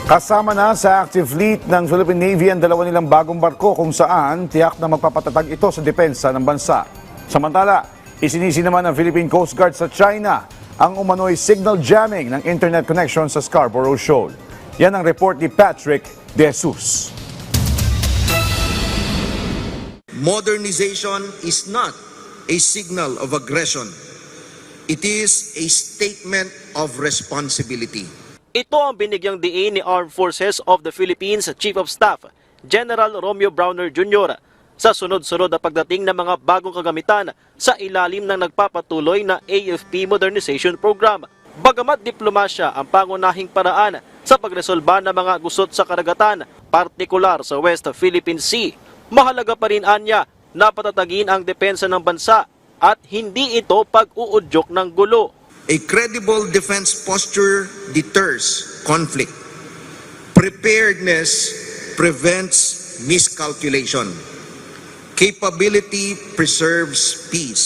Kasama na sa active fleet ng Philippine Navy ang dalawa nilang bagong barko kung saan tiyak na magpapatatag ito sa depensa ng bansa. Samantala, isinisi naman ng Philippine Coast Guard sa China ang umano'y signal jamming ng internet connection sa Scarborough Shoal. Yan ang report ni Patrick De Jesus. Modernization is not a signal of aggression. It is a statement of responsibility. Ito ang binigyang diin ni Armed Forces of the Philippines Chief of Staff, General Romeo Browner Jr. sa sunod-sunod na pagdating ng mga bagong kagamitan sa ilalim ng nagpapatuloy na AFP Modernization Program. Bagamat diplomasya ang pangunahing paraan sa pagresolba ng mga gusot sa karagatan, partikular sa West Philippine Sea, mahalaga pa rin anya na patatagin ang depensa ng bansa at hindi ito pag-uudyok ng gulo. A credible defense posture deters conflict. Preparedness prevents miscalculation. Capability preserves peace.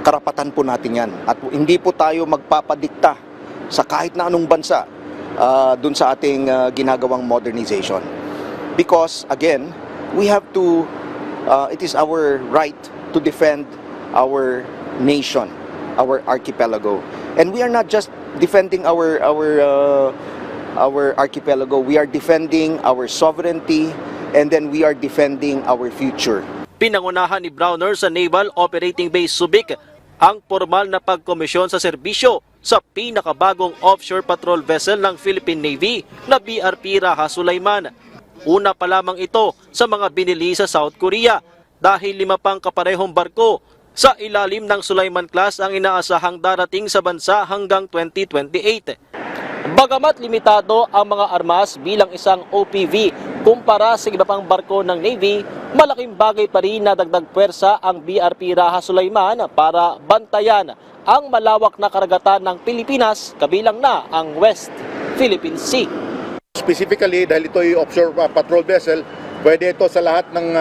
Karapatan po natin yan at hindi po tayo magpapadikta sa kahit na anong bansa dun sa ating ginagawang modernization. Because again, we have to, it is our right to defend our nation, our archipelago. And we are not just defending our archipelago, we are defending our sovereignty and then we are defending our future. Pinangunahan ni Browner sa Naval Operating Base Subic ang formal na pagkomisyon sa serbisyo sa pinakabagong offshore patrol vessel ng Philippine Navy na BRP Raha Sulaiman. Una pa lamang ito sa mga binili sa South Korea dahil 5 pang kaparehong barko sa ilalim ng Sulaiman class ang inaasahang darating sa bansa hanggang 2028. Bagamat limitado ang mga armas bilang isang OPV kumpara sa iba pang barko ng Navy, malaking bagay pa rin na dagdag puwersa ang BRP Raha Sulaiman para bantayan ang malawak na karagatan ng Pilipinas kabilang na ang West Philippine Sea. Specifically, dahil ito ay offshore patrol vessel, pwede ito sa lahat ng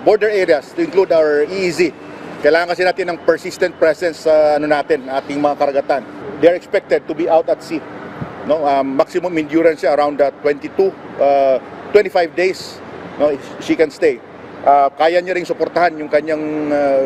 border areas to include our EEZ. Kailangan kasi natin ng persistent presence sa ating mga karagatan. They are expected to be out at sea. No, maximum endurance around 25 days. No, she can stay. Kaya niya ring suportahan yung kanyang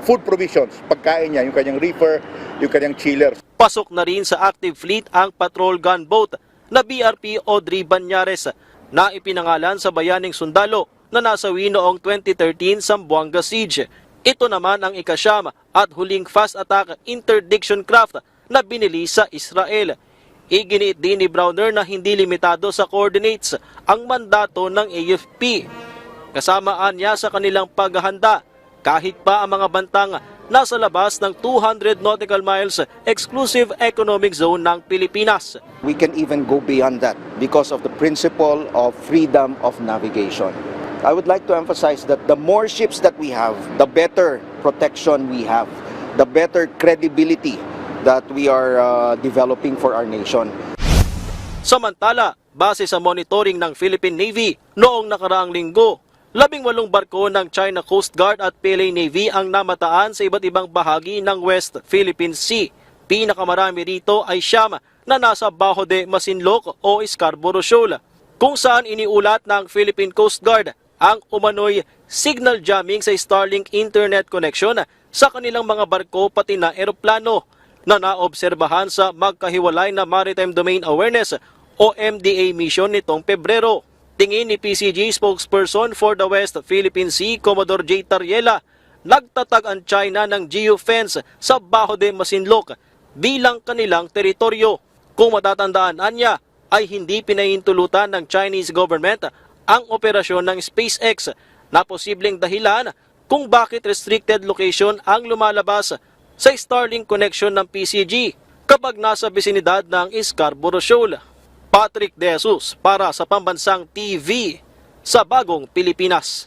food provisions, pagkain niya, yung kanyang reefer, yung kanyang chiller. Pasok na rin sa active fleet ang patrol gunboat na BRP Audrey Banyares na ipinangalan sa bayaning sundalo na nasawi noong 2013 sa Buanga Siege. Ito naman ang ikasyam at huling fast attack interdiction craft na binili sa Israel. Iginiit din ni Browner na hindi limitado sa coordinates ang mandato ng AFP. Kasamaan niya sa kanilang paghahanda kahit pa ang mga bantang nasa labas ng 200 nautical miles exclusive economic zone ng Pilipinas. We can even go beyond that because of the principle of freedom of navigation. I would like to emphasize that the more ships that we have, the better protection we have, the better credibility that we are developing for our nation. Samantala, base sa monitoring ng Philippine Navy noong nakaraang linggo, 18 barko ng China Coast Guard at PLA Navy ang namataan sa iba't ibang bahagi ng West Philippine Sea. Pinakamarami rito ay siyam na nasa Bajo de Masinloc o Scarborough Shoal, kung saan iniulat ng Philippine Coast Guard ang umano'y signal jamming sa Starlink internet connection sa kanilang mga barko pati na eroplano na naobserbahan sa magkahiwalay na Maritime Domain Awareness o MDA mission nitong Pebrero. Tingin ni PCG spokesperson for the West Philippine Sea, Commodore J. Tariela, nagtatag ang China ng geofence sa Bajo de Masinloc bilang kanilang teritoryo. Kung matatandaan niya, ay hindi pinahintulutan ng Chinese government ang operasyon ng SpaceX na posibleng dahilan kung bakit restricted location ang lumalabas sa Starlink connection ng PCG kapag nasa bisinidad ng Scarborough Shoal. Patrick De Jesus para sa Pambansang TV sa Bagong Pilipinas.